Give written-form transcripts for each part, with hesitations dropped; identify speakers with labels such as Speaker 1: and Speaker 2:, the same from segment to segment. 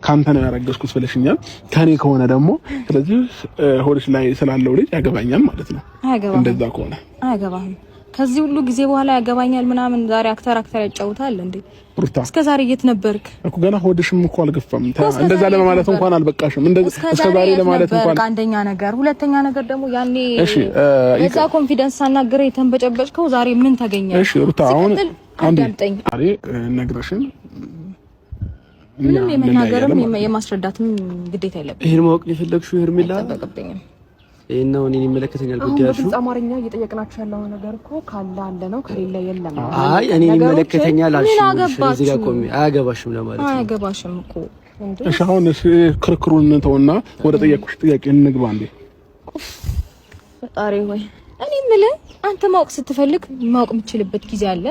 Speaker 1: ካንተ ነው ያረገዝኩት ብለሽኛል ከኔ ከሆነ ደግሞ ስለዚህ ሆድሽ ላይ ስላለው ልጅ ያገባኛል ማለት ነው እንደዛ ከሆነ
Speaker 2: አያገባህም ከዚህ ሁሉ ጊዜ በኋላ ያገባኛል ምናምን ዛሬ አክተር ያጫውታል እንዴ እስከ ዛሬ የት ነበርክ
Speaker 1: እኮ ገና ሆድሽም እኮ አልገፋም እንደዛ ለማለት እንኳን አልበቃሽም እንደዛ እስከ ዛሬ ለማለት እንኳን
Speaker 2: አንደኛ ነገር ሁለተኛ ነገር ደግሞ ያኔ እዛ ኮንፊደንስ ሳናገረ የተንበጨበጭከው ዛሬ ምን ተገኘ
Speaker 1: እሺ ሩታ አሁን አንዴ አሬ ነግረሽን
Speaker 2: ምንም የመናገርም የማስረዳትም ግዴታ የለብኝም
Speaker 3: ይሄን ማወቅ የፈለግሽው ሄርሜላ
Speaker 2: ተጠቀቀብኝ
Speaker 3: ይሄን ነው እኔን ይመለከተኛል ጉዳያችሁ
Speaker 4: በግልጽ አማርኛ እየጠየቅናችሁ ያለው ነገር እኮ ካለ አለ ነው ከሌለ የለም
Speaker 3: አይ እኔን ይመለከተኛል አልሽ እዚህ ጋር ቆሜ አያገባሽም ለማለት ነው
Speaker 2: አያገባሽም እኮ
Speaker 1: እሺ አሁን ክርክሩን እንተውና ወደ ጠየቅኩሽ ጥያቄ እንግባ እንዴ
Speaker 2: ፈጣሪ ሆይ እኔ ምለ አንተ ማወቅ ስትፈልግ ማወቅ የምትችልበት ጊዜ አለ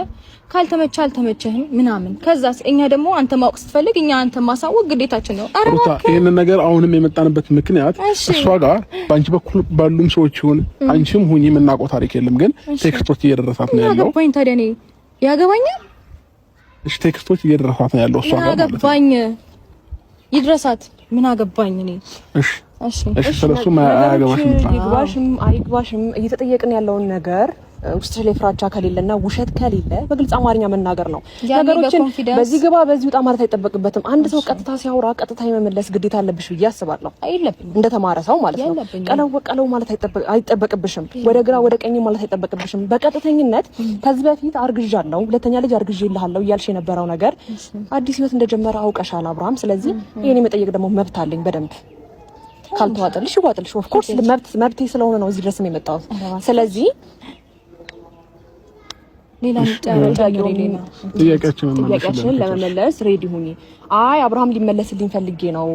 Speaker 2: ካልተመቻ አልተመቸህም ምናምን ከዛስ እኛ ደግሞ አንተ ማወቅ ስትፈልግ እኛ አንተ ማሳወቅ ግዴታችን ነው
Speaker 1: አረታ ይሄን ነገር አሁንም የመጣንበት ምክንያት እሷ ጋር ባንቺ በኩል ባሉም ሰዎች ይሁን አንቺም ሁኚ የምናውቀው ታሪክ የለም ግን ቴክስቶች እየደረሳት ነው ያለው
Speaker 2: ያገባኝ ታዲያ እኔ ያገባኛል
Speaker 1: እሺ ቴክስቶች እየደረሳት ነው ያለው እሷ ጋር
Speaker 2: ያገባኝ ይድረሳት ምን አገባኝ እኔ
Speaker 1: እሺ ስለሱ
Speaker 4: ይግባሽም አይግባሽም እየተጠየቅን ያለውን ነገር ውስጥ ላይ ፍራቻ ከሌለና ውሸት ከሌለ በግልጽ አማርኛ መናገር ነው ነገሮችን በዚህ ግባ በዚህ ወጣ ማለት አይጠበቅበትም አንድ ሰው ቀጥታ ሲያወራ ቀጥታ የመመለስ ግዴታ አለብሽ ብዬ አስባለሁ
Speaker 2: አይለብኝ
Speaker 4: እንደ ተማረ ሰው ማለት ነው ቀለው ማለት አይጠበቅብሽም ወደ ግራ ወደ ቀኝ ማለት አይጠበቅብሽም በቀጥተኝነት ከዚህ በፊት አርግዣለሁ ሁለተኛ ልጅ አርግዤልሃለሁ እያልሽ የነበረው ነገር አዲስ ህይወት እንደጀመረ አውቀሻል አብርሃም ስለዚህ ይሄን መጠየቅ ደግሞ መብት አለኝ በደንብ ካልተዋጠልሽ ይዋጥልሽ ኦፍ ኮርስ መብቴ ስለሆነ ነው እዚህ ድረስ የመጣው ስለዚህ
Speaker 2: ሌላ
Speaker 4: ጥያቄያችንን ለመመለስ ሬዲ ሁኚ አይ አብርሃም ሊመለስልኝ ፈልጌ ነው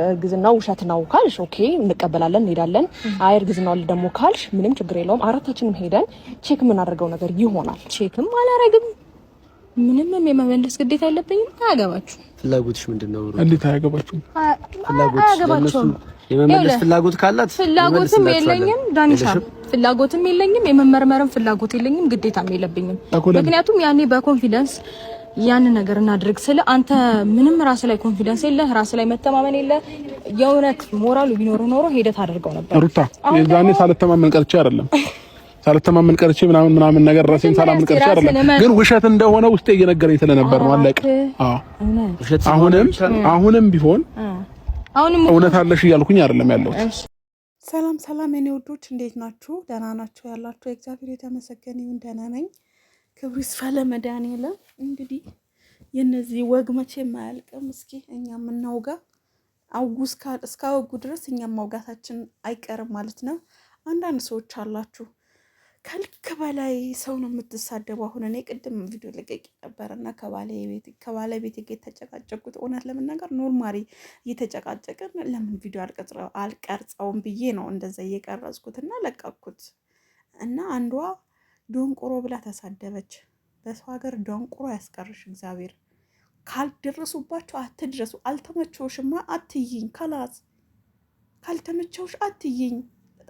Speaker 4: እርግዝናው ውሸት ነው ካልሽ ኦኬ እንቀበላለን እንሄዳለን አይ እርግዝናው ደግሞ ካልሽ ምንም ችግር የለውም አራታችንም ሄደን ቼክ የምናደርገው ነገር ይሆናል
Speaker 2: ቼክም አላረግም ምንም የመመለስ ግዴታ የለብኝም አያገባችሁ
Speaker 3: ፍላጎትሽ ምንድነው
Speaker 1: እንዴት አያገባችሁ
Speaker 3: ፍላጎትሽ የመመለስ ፍላጎት ካላት
Speaker 2: ፍላጎትም የለኝም ዳኒሻ ፍላጎትም የለኝም የመመርመርም ፍላጎት የለኝም ግዴታም የለብኝም ምክንያቱም ያኔ በኮንፊደንስ ያን ነገር እናድርግ ስለ አንተ ምንም ራስ ላይ ኮንፊደንስ የለ ራስ ላይ መተማመን የለ የእውነት ሞራሉ ቢኖር ኖሮ ሄደት አድርገው ነበር
Speaker 1: ሩታ የዛኔ ሳልተማመን ቀርቼ አይደለም ሳልተማመን ቀርቼ ምናምን ነገር ራሴን ሳላምን ቀርቼ አይደለም ግን ውሸት እንደሆነ ውስጤ እየነገረኝ ስለነበር ነው አለቀ አሁንም ቢሆን አሁንም እውነት አለሽ እያልኩኝ አይደለም ያለው
Speaker 5: ሰላም የኔ ወዶች እንዴት ናችሁ ደህና ናችሁ ያላችሁ እግዚአብሔር የተመሰገነ ይሁን ደህና ነኝ ክብሩ ይስፋ ለመድኃኒዓለም እንግዲህ የነዚህ ወግ መቼም አያልቅም እስኪ እኛም እናውጋ አውጉስ እስካወጉ ድረስ እኛም ማውጋታችን አይቀርም ማለት ነው አንዳንድ ሰዎች አላችሁ ከልክ በላይ ሰው ነው የምትሳደበው አሁን እኔ ቅድም ቪዲዮ ለቀቂ ነበርና ከባለቤቴ ጋር ተጨቃጨቁት እውነት ለመናገር ኖርማሊ እየተጨቃጨቀን ለምን ቪዲዮ አልቀርጸውም ብዬ ነው እንደዛ እየቀረጽኩትና ለቀቅኩት እና አንዷ ዶንቆሮ ብላ ተሳደበች በሰው ሀገር ዶንቆሮ ያስቀርሽ እግዚአብሔር ካልደረሱባችሁ አትድረሱ አልተመቸውሽማ አትይኝ ካላስ ካልተመቸውሽ አትይኝ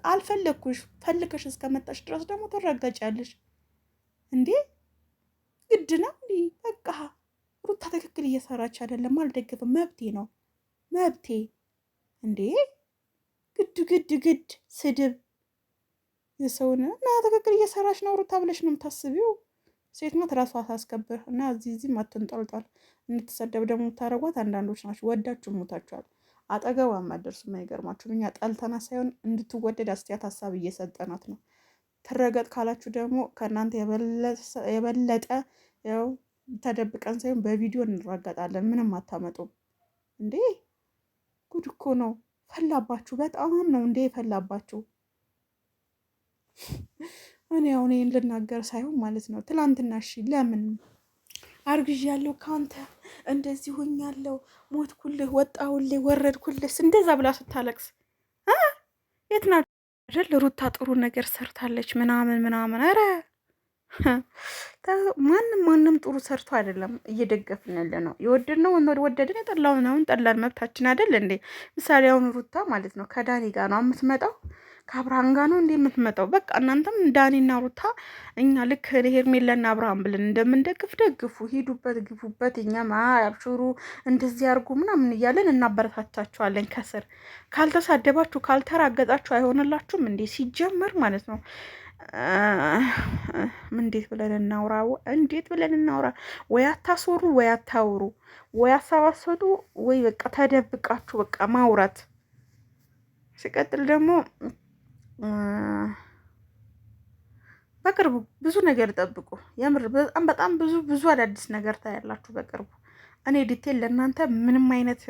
Speaker 5: አልፈለኩሽ ፈልከሽ እስከመጣሽ ድረስ ደግሞ ተረጋጫለሽ እንዴ ግድና እንዴ በቃ ሩታ ትክክል እየሰራች አይደለም አልደግፍም መብቴ ነው መብቴ እንዴ ግድ ስድብ የሰውነ እና ትክክል እየሰራች ነው ሩታ ብለሽ ነው የምታስቢው ሴት ናት ራሷ ታስከብር እና እዚህ ማትንጠልጣል እንድትሰደብ ደግሞ ታረጓት አንዳንዶች ናቸው ወዳችሁ ሞታችኋል አጠገቧ ማደርሱ ማይገርማችሁ እኛ ጠልተና ሳይሆን እንድትወደድ አስተያየት ሐሳብ እየሰጠናት ነው ተረጋጥ ካላችሁ ደግሞ ከናንተ የበለጠ ያው ተደብቀን ሳይሆን በቪዲዮ እንረጋጣለን ምንም አታመጡም እንዴ ጉድ እኮ ነው ፈላባችሁ በጣም ነው እንዴ ፈላባችሁ እኔ አሁን ይሄን ልናገር ሳይሆን ማለት ነው ትላንትና እሺ ለምን አርግዣለሁ ካንተ እንደዚህ ሆኛለሁ ሞትኩልህ ወጣሁልህ ወረድኩልህ እንደዛ ብላ ስታለቅስ የትና አይደል ሩታ ጥሩ ነገር ሰርታለች ምናምን አረ ማንም ጥሩ ሰርቶ አይደለም እየደገፍንል ነው የወደድነው ወደድን የጠላውን ጠላን መብታችን አይደል እንዴ ምሳሌ አሁን ሩታ ማለት ነው ከዳኒ ጋር ነው የምትመጣው ከአብርሃም ጋር ነው እንዴ የምትመጣው? በቃ እናንተም ዳኒና ሩታ እኛ ልክ ሄርሜላና አብርሃም ብለን እንደምንደግፍ ደግፉ፣ ሂዱበት፣ ግፉበት። እኛም አብሽሩ እንደዚህ አድርጉ ምናምን እያለን እናበረታታችኋለን። ከስር ካልተሳደባችሁ ካልተራገጣችሁ አይሆንላችሁም እንዴ? ሲጀመር ማለት ነው። እንዴት ብለን እናውራ? እንዴት ብለን እናውራ? ወይ አታስወሩ፣ ወይ አታውሩ፣ ወይ አሳባሰዱ፣ ወይ በቃ ተደብቃችሁ በቃ ማውራት። ሲቀጥል ደግሞ በቅርቡ ብዙ ነገር ጠብቁ። የምር በጣም ብዙ አዳዲስ ነገር ታያላችሁ በቅርቡ። እኔ ዲቴል ለእናንተ ምንም አይነት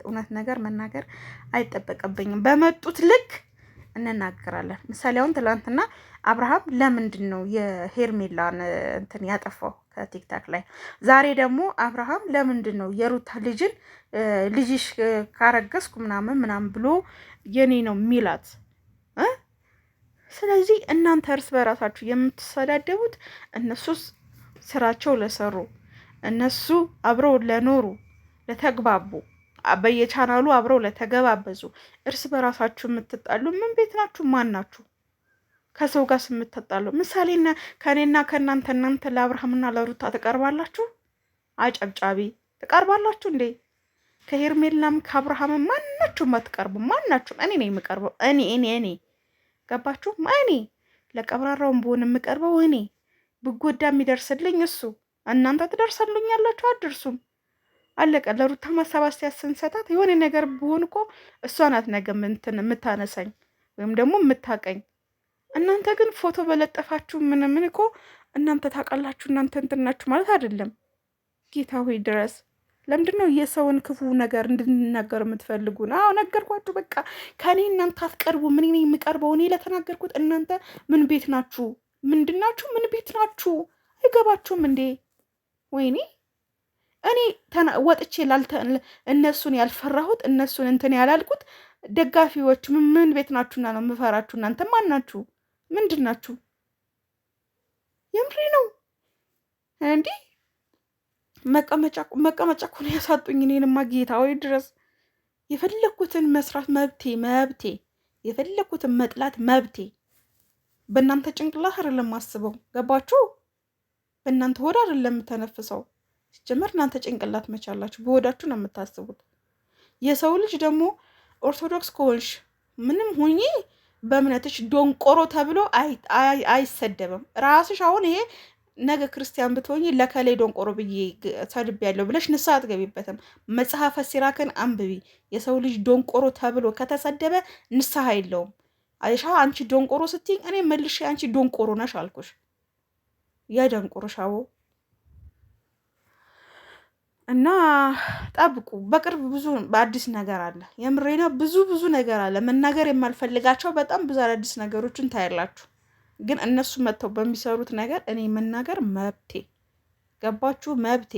Speaker 5: እውነት ነገር መናገር አይጠበቅብኝም። በመጡት ልክ እንናገራለን። ምሳሌ አሁን ትላንትና አብርሃም ለምንድን ነው የሄርሜላን እንትን ያጠፋው ከቲክታክ ላይ? ዛሬ ደግሞ አብርሃም ለምንድን ነው የሩታ ልጅሽ ካረገዝኩ ምናምን ብሎ የኔ ነው ሚላት? ስለዚህ እናንተ እርስ በራሳችሁ የምትሰዳደቡት እነሱስ ስራቸው ለሰሩ እነሱ አብረው ለኖሩ ለተግባቡ በየቻናሉ አብረው ለተገባበዙ እርስ በራሳችሁ የምትጣሉ ምን ቤት ናችሁ? ማን ናችሁ? ከሰው ጋር ስምትጣሉ ምሳሌና ከኔና እናንተ ለአብርሃምና ለሩታ ትቀርባላችሁ? አጨብጫቢ ትቀርባላችሁ እንዴ? ከሄርሜላም ከአብርሃምም ማናችሁም አትቀርቡ። ማናችሁም እኔ ነኝ የምቀርበው። እኔ ገባችሁ? እኔ ለቀብራራውን ብሆን የምቀርበው እኔ፣ ብጎዳ የሚደርስልኝ እሱ። እናንተ ትደርሰሉኛላችሁ? አትደርሱም። አለቀ። ለሩታ ማሳባሰያ ስንሰጣት የሆነ ነገር ብሆን እኮ እሷ ናት ነገ የምታነሳኝ ወይም ደግሞ የምታቀኝ። እናንተ ግን ፎቶ በለጠፋችሁ ምን እኮ እናንተ ታውቃላችሁ። እናንተ እንትን ናችሁ ማለት አይደለም። ጌታ ሆይ ድረስ። ለምንድን ነው የሰውን ክፉ ነገር እንድንናገር የምትፈልጉን? አዎ ነገርኳችሁ። በቃ ከኔ እናንተ አትቀርቡ። ምን ነኝ የምቀርበው? እኔ ለተናገርኩት እናንተ ምን ቤት ናችሁ? ምንድናችሁ? ምን ቤት ናችሁ? አይገባችሁም እንዴ? ወይኔ እኔ ወጥቼ እነሱን ያልፈራሁት እነሱን እንትን ያላልኩት ደጋፊዎች ምን ቤት ናችሁና ነው የምፈራችሁ? እናንተ ማን ናችሁ? ምንድን ናችሁ? የምሬ ነው እንዲህ መቀመጫ እኮ ነው ያሳጡኝ። እኔንማ ጌታ ወይ ድረስ። የፈለኩትን መስራት መብቴ፣ የፈለኩትን መጥላት መብቴ። በእናንተ ጭንቅላት አይደለም ማስበው። ገባችሁ? በእናንተ ሆድ አይደለም የምተነፍሰው። ሲጀመር እናንተ ጭንቅላት መቻላችሁ፣ በሆዳችሁ ነው የምታስቡት። የሰው ልጅ ደግሞ ኦርቶዶክስ ከሆንሽ ምንም ሁኚ በእምነትሽ ዶንቆሮ ተብሎ አይሰደብም። ራስሽ አሁን ይሄ ነገ ክርስቲያን ብትሆኚ ለከላይ ዶንቆሮ ብዬ ሰድቤያለሁ ብለሽ ንስሐ አትገቢበትም። መጽሐፈ ሲራክን አንብቢ። የሰው ልጅ ዶንቆሮ ተብሎ ከተሰደበ ንስሐ የለውም። አይሻ አንቺ ዶንቆሮ ስትይኝ እኔ መልሼ አንቺ ዶንቆሮ ነሽ አልኩሽ። ያደንቆሮሽ አዎ። እና ጠብቁ። በቅርብ ብዙ አዲስ ነገር አለ። የምሬና ብዙ ነገር አለ። መናገር የማልፈልጋቸው በጣም ብዙ አዳዲስ ነገሮችን ታያላችሁ። ግን እነሱ መጥተው በሚሰሩት ነገር እኔ መናገር መብቴ። ገባችሁ? መብቴ